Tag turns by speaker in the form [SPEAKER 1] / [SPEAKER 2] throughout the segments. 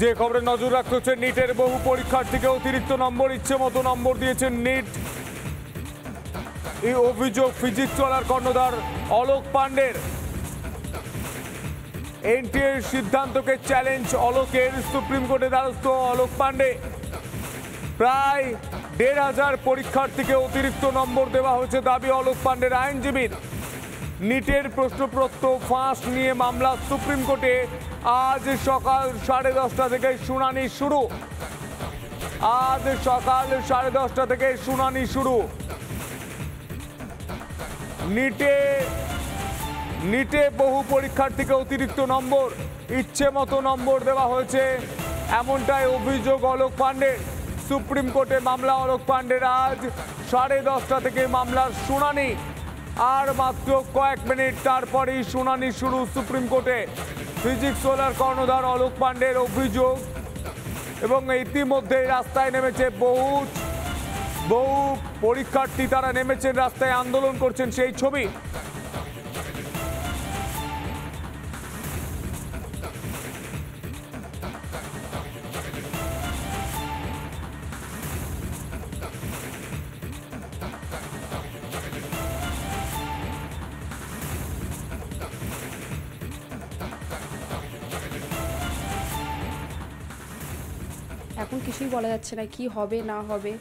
[SPEAKER 1] যে খবরে নজর রাখতে হচ্ছে, নিটের বহু পরীক্ষার্থীকে অতিরিক্ত নম্বর, ইচ্ছে মতো নম্বর দিয়েছেন নিট। এই অভিযোগ ফিজিক্স চলার কর্ণধার অলোক পাণ্ডের। এনটিএর সিদ্ধান্তকে চ্যালেঞ্জ অলোকের। সুপ্রিম কোর্টে দ্বারস্থ অলোক পাণ্ডে। প্রায় ১,৫০০ পরীক্ষার্থীকে অতিরিক্ত নম্বর দেওয়া হয়েছে দাবি অলোক পাণ্ডের আইনজীবীর। নিটের প্রশ্নপত্র ফাঁস নিয়ে মামলা সুপ্রিম কোর্টে। আজ সকাল 10:30 থেকে শুনানি শুরু। আজ সকাল 10:30 থেকে শুনানি শুরু। নিটে বহু পরীক্ষার্থীকে অতিরিক্ত নম্বর, ইচ্ছে মতো নম্বর দেওয়া হয়েছে, এমনটাই অভিযোগ অলোক পাণ্ডের। সুপ্রিম কোর্টে মামলা অলোক পাণ্ডের। আজ 10:30 থেকে মামলার শুনানি। আর মাত্র কয়েক মিনিট, তারপরেই শুনানি শুরু সুপ্রিম কোর্টে। ফিজিক্স সোলার কর্ণধার অলোক পাণ্ডের অভিযোগ, এবং ইতিমধ্যে রাস্তায় নেমেছে বহু পরীক্ষার্থী। তারা নেমেছেন রাস্তায়, আন্দোলন করছেন, সেই ছবি।
[SPEAKER 2] এখন কিছুই বলা যাচ্ছে না কি হবে না হবে।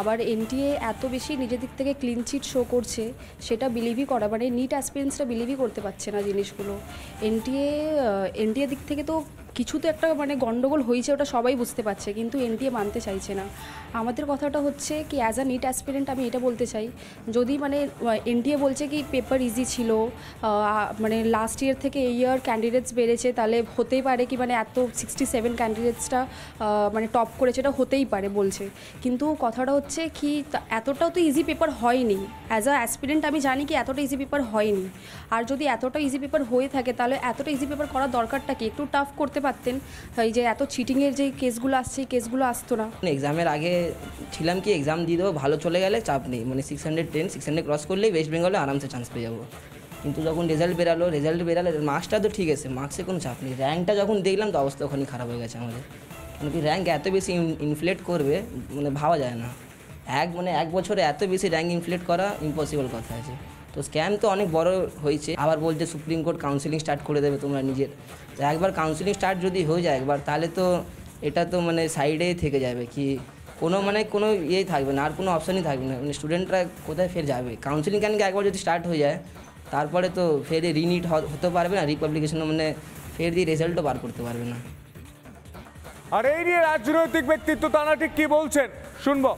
[SPEAKER 2] আবার এনটিএ এত বেশি নিজের দিক থেকে ক্লিন চিট শো করছে, সেটা বিলিভই করা, মানে নিট অ্যাসপিরেন্টসরা বিলিভই করতে পারছে না জিনিসগুলো। এনটিএ দিক থেকে তো কিছু তো একটা মানে গন্ডগোল হয়েছে, ওটা সবাই বুঝতে পারছে, কিন্তু এনটিএ মানতে চাইছে না। আমাদের কথাটা হচ্ছে কি, অ্যাজ আ নিট অ্যাসপিরেন্ট আমি এটা বলতে চাই, যদি মানে এনটিএ বলছে কি পেপার ইজি ছিল, মানে লাস্ট ইয়ার থেকে এই ইয়ার ক্যান্ডিডেটস বেড়েছে, তাহলে হতেই পারে কি মানে এত 67 ক্যান্ডিডেটসটা মানে টপ করেছে, এটা হতেই পারে বলছে। কিন্তু কথাটা হচ্ছে কি, এতটাও তো ইজি পেপার হয়নি। অ্যাজ আ অ্যাসপিরেন্ট আমি জানি কি এতটা ইজি পেপার হয়নি। আর যদি এতটা ইজি পেপার হয়ে থাকে, তাহলে এতটা ইজি পেপার করার দরকারটা কি? একটু টাফ করতে পারতেন। এই যে এত চিটিংয়ের যে কেসগুলো আসছে, এই কেসগুলো আসতো না।
[SPEAKER 3] এক্সামের আগে ছিলাম কি এক্সাম দিয়ে দেবো, ভালো চলে গেলে চাপ নেই, মানে 600 ক্রস করলেই ওয়েস্ট বেঙ্গলে আরামসে চান্স পেয়ে যাবো। কিন্তু যখন রেজাল্ট বেরালো মার্কসটা তো ঠিক আছে, মার্কসে কোনো চাপ নেই, র্যাঙ্কটা যখন দেখলাম তো অবস্থা ওখানেই খারাপ হয়ে গেছে আমাদের। কেন কি র্যাঙ্ক এত বেশি ইনফ্লেট করবে, মানে ভাবা যায় না। এক বছরে এত বেশি র্যাঙ্ক ইনফ্লেট করা ইম্পসিবল কথা আছে। তো স্ক্যাম তো অনেক বড় হয়েছে। আবার বলছে সুপ্রিম কোর্ট কাউন্সিলিং স্টার্ট করে দেবে তোমরা নিজের। তো একবার কাউন্সিলিং স্টার্ট যদি হয়ে যায় একবার, তাহলে তো এটা তো মানে সাইডেই থেকে যাবে, কি কোনো ইয়েই থাকবে না, আর কোনো অপশানই থাকবে না। মানে স্টুডেন্টরা কোথায় ফের যাবে? কাউন্সিলিং কেন কি একবার যদি স্টার্ট হয়ে যায়, তারপরে তো ফের রিনিট হতে পারবে না, রিপাবলিকেশনও মানে ফের দিয়ে রেজাল্টও বার করতে পারবে না।
[SPEAKER 1] আর এই নিয়ে রাজনৈতিক ব্যক্তিত্ব তারা ঠিক কি বলছেন শুনবো।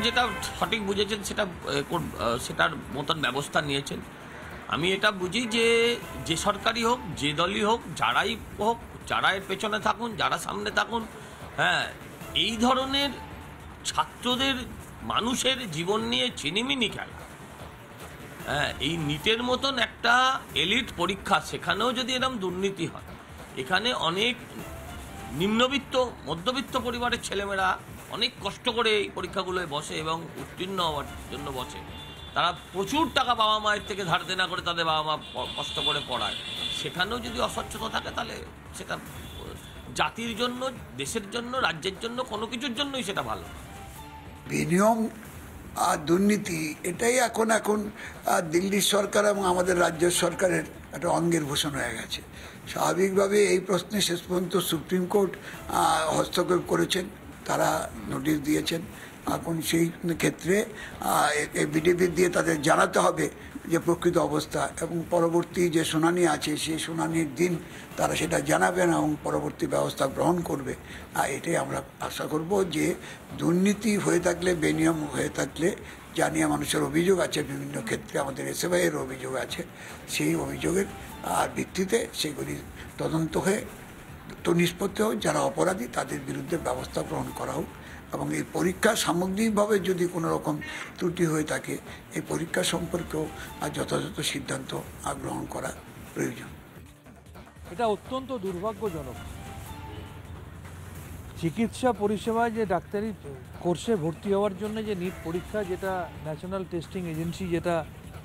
[SPEAKER 4] যেটা সঠিক বুঝেছেন সেটার মতন ব্যবস্থা নিয়েছেন। আমি এটা বুঝি যে সরকারই হোক, যে দলই হোক, যারাই হোক, যারা এর পেছনে থাকুন, যারা সামনে থাকুন, হ্যাঁ, এই ধরনের ছাত্রদের, মানুষের জীবন নিয়ে চিনিমিনি খেলা, হ্যাঁ, এই নিটের মতন একটা এলিট পরীক্ষা, সেখানেও যদি এরকম দুর্নীতি হয়, এখানে অনেক নিম্নবিত্ত, মধ্যবিত্ত পরিবারের ছেলেমেয়েরা অনেক কষ্ট করে এই পরীক্ষাগুলোয় বসে এবং উত্তীর্ণ হওয়ার জন্য বসে। তারা প্রচুর টাকা বাবা মায়ের থেকে ধার দেনা করে তাদের বাবা মা কষ্ট করে পড়ায়। সেখানেও যদি অস্বচ্ছতা থাকে, তাহলে সেটা জাতির জন্য, দেশের জন্য, রাজ্যের জন্য, কোনো কিছুর জন্যই সেটা ভালো।
[SPEAKER 5] বিনিয়ম আর দুর্নীতি এটাই এখন দিল্লির সরকার এবং আমাদের রাজ্য সরকারের একটা অঙ্গের ভূষণ হয়ে গেছে। স্বাভাবিকভাবে এই প্রশ্নে শেষ পর্যন্ত সুপ্রিম কোর্ট হস্তক্ষেপ করেছেন, তারা নোটিশ দিয়েছেন। এখন সেই ক্ষেত্রে এফিডেভিট দিয়ে তাদের জানাতে হবে যে প্রকৃত অবস্থা, এবং পরবর্তী যে শুনানি আছে সেই শুনানির দিন তারা সেটা জানাবেন এবং পরবর্তী ব্যবস্থা গ্রহণ করবে। এটাই আমরা আশা করব যে দুর্নীতি হয়ে থাকলে, বেনিয়ম হয়ে থাকলে, যা নিয়ে মানুষের অভিযোগ আছে, বিভিন্ন ক্ষেত্রে আমাদের এসএফআইয়ের অভিযোগ আছে, সেই অভিযোগের ভিত্তিতে সেগুলি তদন্ত হয়ে তো নিষ্পত্তি হোক, যারা অপরাধী তাদের বিরুদ্ধে ব্যবস্থা গ্রহণ করা হোক। এবং এই পরীক্ষা সামগ্রিকভাবে যদি কোনো রকম ত্রুটি হয়ে থাকে, এই পরীক্ষা সম্পর্কেও যথাযথ সিদ্ধান্ত গ্রহণ করা প্রয়োজন।
[SPEAKER 6] এটা অত্যন্ত দুর্ভাগ্যজনক। চিকিৎসা পরিষেবায় যে ডাক্তারি কোর্সে ভর্তি হওয়ার জন্য যে নিট পরীক্ষা, যেটা ন্যাশনাল টেস্টিং এজেন্সি যেটা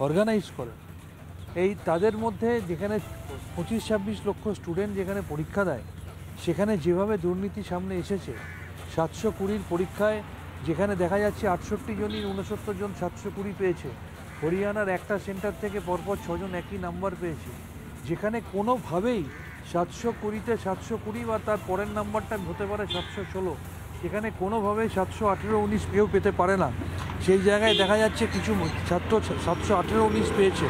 [SPEAKER 6] অর্গানাইজ করে, এই তাদের মধ্যে যেখানে 25-26 লক্ষ স্টুডেন্ট যেখানে পরীক্ষা দেয়, সেখানে যেভাবে দুর্নীতি সামনে এসেছে, 720 পরীক্ষায় যেখানে দেখা যাচ্ছে 68 জনই 69 জন 720 পেয়েছে, হরিয়ানার একটা সেন্টার থেকে পরপর 6 জন একই নাম্বার পেয়েছে, যেখানে কোনোভাবেই 720-তে 720 বা তার পরের নাম্বারটা হতে পারে 716, এখানে কোনোভাবেই 718-19 কেউ পেতে পারে না। সেই জায়গায় দেখা যাচ্ছে কিছু ছাত্র 718-19 পেয়েছে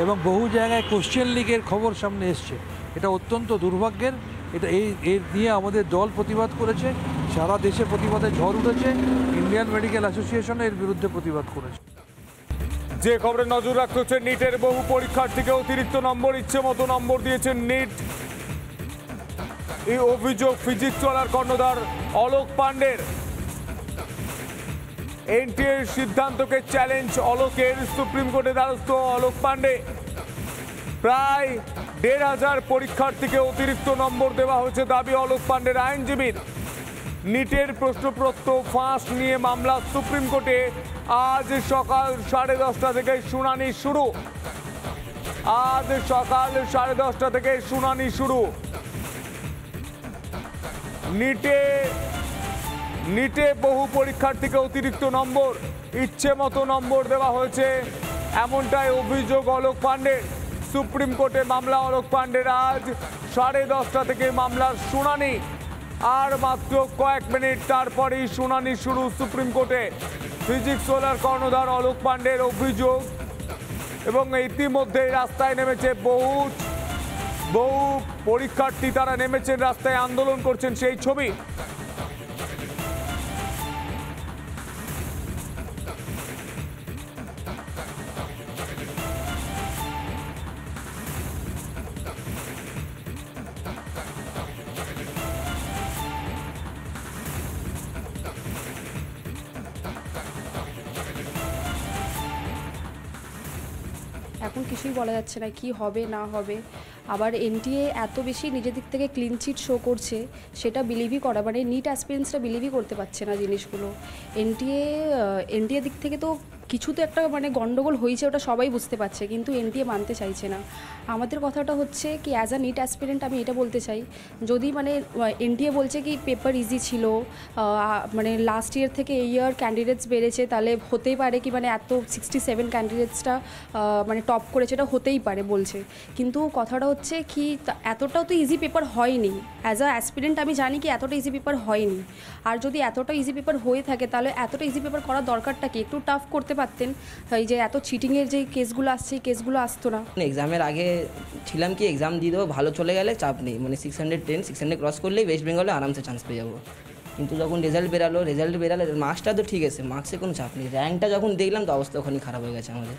[SPEAKER 6] এবং বহু জায়গায় কোশ্চেন লিকের খবর সামনে এসছে। এটা অত্যন্ত দুর্ভাগ্যের। এটা এর নিয়ে আমাদের দল প্রতিবাদ করেছে, সারা দেশে প্রতিবাদের ঝড় উঠেছে, ইন্ডিয়ান মেডিকেল অ্যাসোসিয়েশন এর বিরুদ্ধে প্রতিবাদ করেছে।
[SPEAKER 1] যে খবরে নজর রাখতে হচ্ছে, নিটের বহু পরীক্ষার্থীকে অতিরিক্ত নম্বর, ইচ্ছে মতো নম্বর দিয়েছেন নিট। এই অভিযোগ ফিজিক্স চলার কর্ণধার অলোক পান্ডের। এনটিএর সিদ্ধান্তকে চ্যালেঞ্জ অলোকের, সুপ্রিম কোর্টে দ্বারস্থ অলোক পান্ডে। প্রায় 1,500 পরীক্ষার্থীকে অতিরিক্ত নম্বর দেওয়া হয়েছে দাবি অলোক পান্ডের আইনজীবীর। নিটের প্রশ্নপত্র ফাঁস নিয়ে মামলা সুপ্রিম কোর্টে। আজ সকাল 10:30 থেকে শুনানি শুরু। আজ সকাল 10:30 থেকে শুনানি শুরু। নিটে বহু পরীক্ষার্থীকে অতিরিক্ত নম্বর, ইচ্ছে মতো নম্বর দেওয়া হয়েছে, এমনটাই অভিযোগ অলোক পান্ডের। সুপ্রিম কোর্টে মামলা অলোক পান্ডের। আজ 10:30 থেকে মামলার শুনানি। আর মাত্র কয়েক মিনিট, তারপরেই শুনানি শুরু সুপ্রিম কোর্টে। ফিজিক্স সোলার কর্ণধার অলোক পান্ডের অভিযোগ, এবং ইতিমধ্যে রাস্তায় নেমেছে বহু পরীক্ষার্থী। তারা নেমেছেন রাস্তায়, আন্দোলন করছেন, সেই ছবি।
[SPEAKER 2] এখন কিছুই বলা যাচ্ছে না কি হবে না হবে। আবার এনটিএ এত বেশি নিজের দিক থেকে ক্লিন চিট শো করছে, সেটা বিলিভই করা, মানে নিট অ্যাসপিরেন্টসরা বিলিভই করতে পারছে না জিনিসগুলো। এনটিএ দিক থেকে তো কিছু তো একটা মানে গন্ডগোল হয়েছে, ওটা সবাই বুঝতে পারছে, কিন্তু এনটিএ মানতে চাইছে না। আমাদের কথাটা হচ্ছে কি, অ্যাজ আ নিট অ্যাসপিরেন্ট আমি এটা বলতে চাই, যদি মানে এনটিএ বলছে কি পেপার ইজি ছিল, মানে লাস্ট ইয়ার থেকে এই ইয়ার ক্যান্ডিডেটস বেড়েছে, তাহলে হতেই পারে কি মানে এত 67 ক্যান্ডিডেটসটা মানে টপ করেছে, এটা হতেই পারে বলছে। কিন্তু কথাটা হচ্ছে কি, এতটাও তো ইজি পেপার হয়নি। অ্যাজ আ অ্যাসপিরেন্ট আমি জানি কি এতটা ইজি পেপার হয়নি। আর যদি এতটা ইজি পেপার হয়ে থাকে, তাহলে এতটা ইজি পেপার করার দরকারটা কি? একটু টাফ করতে পারতেন। এই যে এত চিটিংয়ের যে কেসগুলো আসছে, এই কেসগুলো আসতো না।
[SPEAKER 3] এক্সামের আগে ছিলাম কি এক্সাম দিয়ে দেবো, ভালো চলে গেলে চাপ নেই, মানে 610 ক্রস করলেই ওয়েস্ট বেঙ্গলে আরামসে চান্স পেয়ে যাবো। কিন্তু যখন রেজাল্ট বেরালো মার্কসটা তো ঠিক আছে, মার্কসে কোনো চাপ নেই, র্যাঙ্কটা যখন দেখলাম তো অবস্থা ওখানেই খারাপ হয়ে গেছে আমাদের।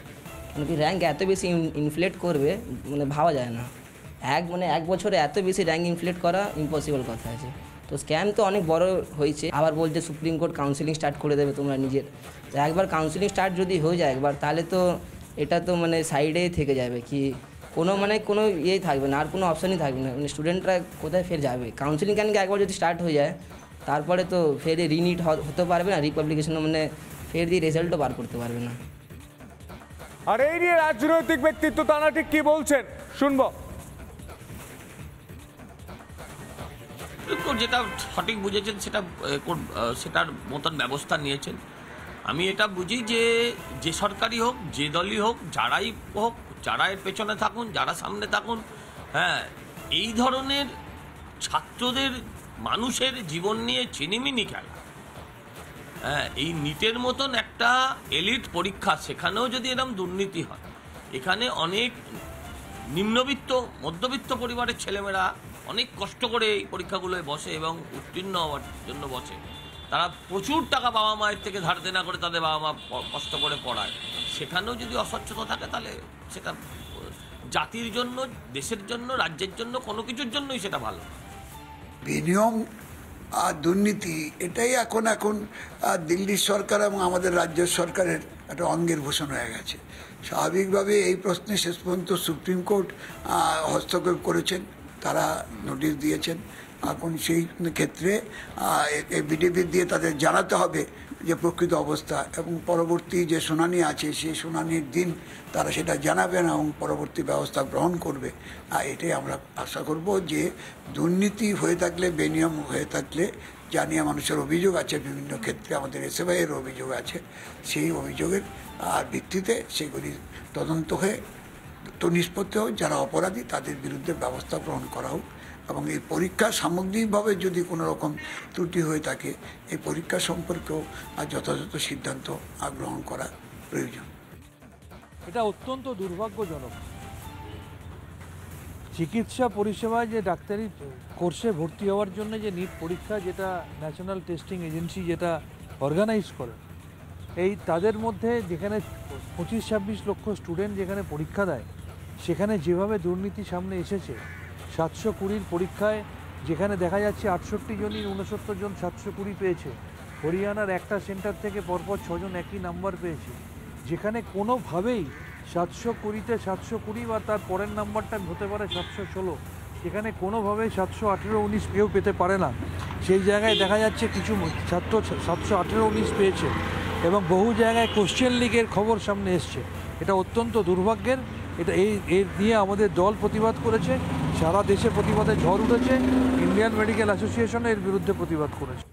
[SPEAKER 3] কেন কি র্যাঙ্ক এত বেশি ইনফ্লেট করবে, মানে ভাবা যায় না। এক বছরে এত বেশি র্যাঙ্ক ইনফ্লেট করা ইম্পসিবল কথা আছে। তো স্ক্যাম তো অনেক বড় হয়েছে। আবার বলছে সুপ্রিম কোর্ট কাউন্সিলিং স্টার্ট করে দেবে তোমরা নিজের। তো একবার কাউন্সিলিং স্টার্ট যদি হয়ে যায় একবার, তাহলে তো এটা তো মানে সাইডেই থেকে যাবে, কি কোনো ইয়েই থাকবে না, আর কোনো অপশানই থাকবে না। মানে স্টুডেন্টরা কোথায় ফের যাবে? কাউন্সিলিং কেন কি একবার যদি স্টার্ট হয়ে যায়, তারপরে তো ফের রিনিট হতে পারবে না, রিপাবলিকেশনও মানে ফের দিয়ে রেজাল্টও বার করতে পারবে না।
[SPEAKER 1] আর এই নিয়ে রাজনৈতিক ব্যক্তিত্ব তারা ঠিক কি বলছেন শুনবো।
[SPEAKER 4] যেটা সঠিক বুঝেছেন সেটার মতন ব্যবস্থা নিয়েছেন। আমি এটা বুঝি যে সরকারই হোক, যে দলই হোক, যারাই হোক, যারা এর পেছনে থাকুন, যারা সামনে থাকুন, হ্যাঁ, এই ধরনের ছাত্রদের মানুষের জীবন নিয়ে চিনিমিনি খেলা, হ্যাঁ, এই নিটের মতন একটা এলিট পরীক্ষা, সেখানেও যদি এরকম দুর্নীতি হয়, এখানে অনেক নিম্নবিত্ত মধ্যবিত্ত পরিবারের ছেলেমেয়েরা অনেক কষ্ট করে এই পরীক্ষাগুলোয় বসে এবং উত্তীর্ণ হওয়ার জন্য বসে। তারা প্রচুর টাকা বাবা মায়ের থেকে ধার দেনা করে তাদের বাবা মা কষ্ট করে পড়ায়। সেখানেও যদি অস্বচ্ছতা থাকে, তাহলে সেটা জাতির জন্য, দেশের জন্য, রাজ্যের জন্য, কোনো কিছুর জন্যই সেটা ভালো।
[SPEAKER 5] বিনিয়ম আর দুর্নীতি এটাই এখন দিল্লির সরকার এবং আমাদের রাজ্য সরকারের একটা অঙ্গের ভূষণ হয়ে গেছে। স্বাভাবিকভাবে এই প্রশ্নে শেষ পর্যন্ত সুপ্রিম কোর্ট হস্তক্ষেপ করেছেন, তারা নোটিশ দিয়েছেন। এখন সেই ক্ষেত্রে বিডিপি দিয়ে তাদের জানাতে হবে যে প্রকৃত অবস্থা এবং পরবর্তী যে শুনানি আছে সেই শুনানির দিন তারা সেটা জানাবেন এবং পরবর্তী ব্যবস্থা গ্রহণ করবে। আর এটাই আমরা আশা করব যে দুর্নীতি হয়ে থাকলে, বেনিয়ম হয়ে থাকলে, যা নিয়ে মানুষের অভিযোগ আছে, বিভিন্ন ক্ষেত্রে আমাদের এসএফআইয়ের অভিযোগ আছে, সেই অভিযোগের ভিত্তিতে সেগুলি তদন্ত হয়ে তো নিষ্পত্তি হোক, যারা অপরাধী তাদের বিরুদ্ধে ব্যবস্থা গ্রহণ করা হোক। এবং এই পরীক্ষা সামগ্রিকভাবে যদি কোনো রকম ত্রুটি হয়ে থাকে, এই পরীক্ষা সম্পর্কেও যথাযথ সিদ্ধান্ত গ্রহণ করা প্রয়োজন।
[SPEAKER 6] এটা অত্যন্ত দুর্ভাগ্যজনক। চিকিৎসা পরিষেবায় যে ডাক্তারি কোর্সে ভর্তি হওয়ার জন্য যে নিট পরীক্ষা, যেটা ন্যাশনাল টেস্টিং এজেন্সি যেটা অর্গানাইজ করে, এই তাদের মধ্যে যেখানে 25-26 লক্ষ স্টুডেন্ট যেখানে পরীক্ষা দেয়, সেখানে যেভাবে দুর্নীতি সামনে এসেছে, 720 পরীক্ষায় যেখানে দেখা যাচ্ছে 68 জনই 69 জন 720 পেয়েছে, হরিয়ানার একটা সেন্টার থেকে পরপর 6 জন একই নাম্বার পেয়েছে, যেখানে কোনোভাবেই 720-তে 720 বা তার পরের নাম্বারটা হতে পারে 716, যেখানে কোনোভাবেই 718-19 কেউ পেতে পারে না, সেই জায়গায় দেখা যাচ্ছে কিছু ছাত্র 718-19 পেয়েছে এবং বহু জায়গায় কোশ্চেন লিকের খবর সামনে এসছে। এটা অত্যন্ত দুর্ভাগ্যের। এটা এর নিয়ে আমাদের দল প্রতিবাদ করেছে, সারা দেশে প্রতিবাদের ঝড় উঠেছে, ইন্ডিয়ান মেডিকেল অ্যাসোসিয়েশন এর বিরুদ্ধে প্রতিবাদ করেছে।